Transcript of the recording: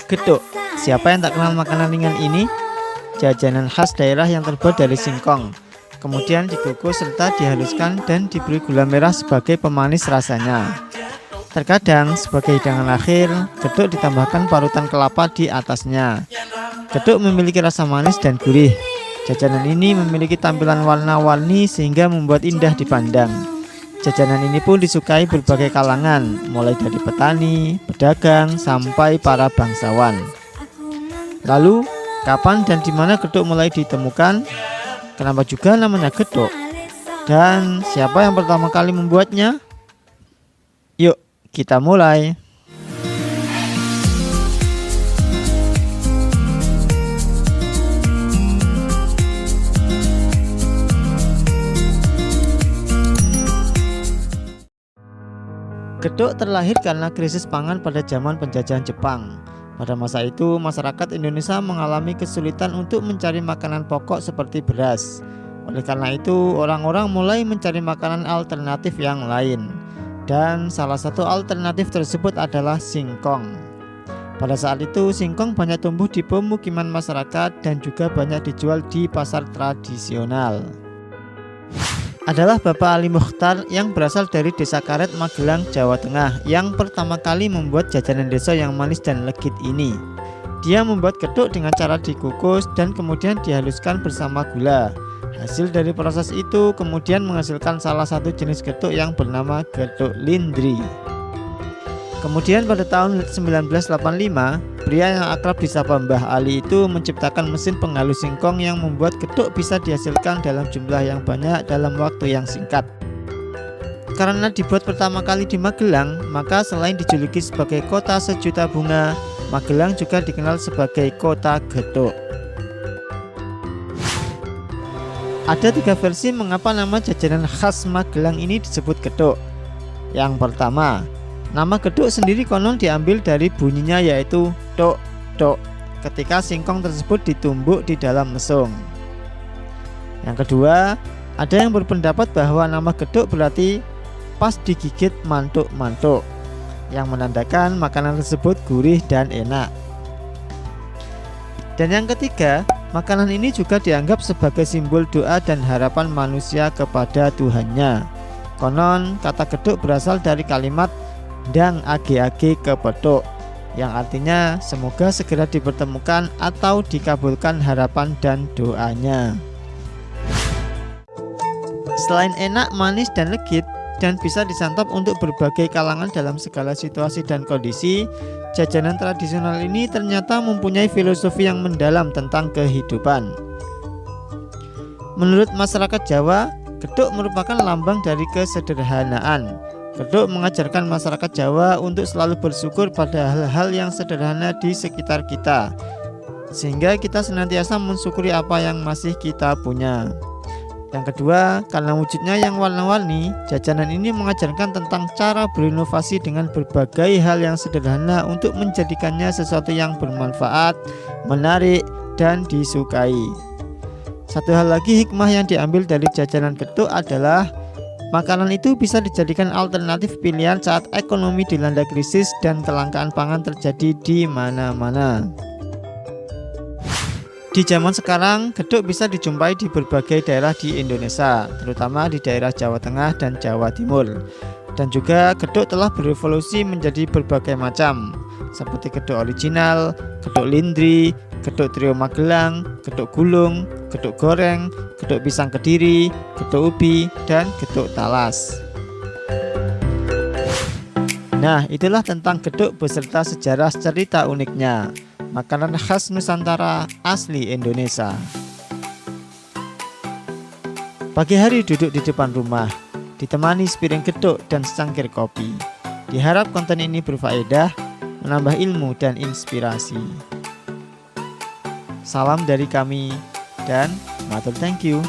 Geduk, siapa yang tak kenal makanan ringan ini? Jajanan khas daerah yang terbuat dari singkong, kemudian dikukus serta dihaluskan dan diberi gula merah sebagai pemanis rasanya. Terkadang sebagai hidangan akhir, geduk ditambahkan parutan kelapa di atasnya. Geduk memiliki rasa manis dan gurih. Jajanan ini memiliki tampilan warna-warni sehingga membuat indah dipandang. Jajanan ini pun disukai berbagai kalangan, mulai dari petani, pedagang, sampai para bangsawan. Lalu, kapan dan di mana geduk mulai ditemukan? Kenapa juga namanya geduk? Dan siapa yang pertama kali membuatnya? Yuk, kita mulai. Geduk terlahir karena krisis pangan pada zaman penjajahan Jepang. Pada masa itu, masyarakat Indonesia mengalami kesulitan untuk mencari makanan pokok seperti beras. Oleh karena itu, orang-orang mulai mencari makanan alternatif yang lain. Dan salah satu alternatif tersebut adalah singkong. Pada saat itu, singkong banyak tumbuh di pemukiman masyarakat dan juga banyak dijual di pasar tradisional. Adalah Bapak Ali Mukhtar yang berasal dari Desa Karet, Magelang, Jawa Tengah yang pertama kali membuat jajanan desa yang manis dan legit ini. Dia membuat geduk dengan cara dikukus dan kemudian dihaluskan bersama gula. Hasil dari proses itu kemudian menghasilkan salah satu jenis geduk yang bernama geduk lindri. Kemudian pada tahun 1985, pria yang akrab disapa Mbah Ali itu menciptakan mesin penghalus singkong yang membuat geduk bisa dihasilkan dalam jumlah yang banyak dalam waktu yang singkat. Karena dibuat pertama kali di Magelang, maka selain dijuluki sebagai kota sejuta bunga, Magelang juga dikenal sebagai kota geduk. Ada 3 versi mengapa nama jajanan khas Magelang ini disebut geduk. Yang pertama, nama geduk sendiri konon diambil dari bunyinya yaitu tok tok ketika singkong tersebut ditumbuk di dalam mesung. Yang kedua, ada yang berpendapat bahwa nama geduk berarti pas digigit mantuk-mantuk, yang menandakan makanan tersebut gurih dan enak. Dan yang ketiga, makanan ini juga dianggap sebagai simbol doa dan harapan manusia kepada Tuhannya. Konon kata geduk berasal dari kalimat "dang age-age kepethuk" yang artinya semoga segera dipertemukan atau dikabulkan harapan dan doanya. Selain enak, manis, dan legit, dan bisa disantap untuk berbagai kalangan dalam segala situasi dan kondisi, jajanan tradisional ini ternyata mempunyai filosofi yang mendalam tentang kehidupan. Menurut masyarakat Jawa, geduk merupakan lambang dari kesederhanaan. Geduk mengajarkan masyarakat Jawa untuk selalu bersyukur pada hal-hal yang sederhana di sekitar kita, sehingga kita senantiasa mensyukuri apa yang masih kita punya. Yang kedua, karena wujudnya yang warna-warni, jajanan ini mengajarkan tentang cara berinovasi dengan berbagai hal yang sederhana untuk menjadikannya sesuatu yang bermanfaat, menarik, dan disukai. Satu hal lagi hikmah yang diambil dari jajanan geduk adalah makanan itu bisa dijadikan alternatif pilihan saat ekonomi dilanda krisis dan kelangkaan pangan terjadi di mana-mana. Di zaman sekarang, geduk bisa dijumpai di berbagai daerah di Indonesia, terutama di daerah Jawa Tengah dan Jawa Timur. Dan juga geduk telah berevolusi menjadi berbagai macam, seperti geduk original, geduk lindri, geduk trio Magelang, geduk gulung, geduk goreng, geduk pisang Kediri, geduk ubi, dan geduk talas. Nah, itulah tentang geduk beserta sejarah cerita uniknya. Makanan khas Nusantara asli Indonesia. Pagi hari duduk di depan rumah, ditemani sepiring geduk dan secangkir kopi. Diharap konten ini berfaedah, menambah ilmu dan inspirasi. Salam dari kami dan matur thank you.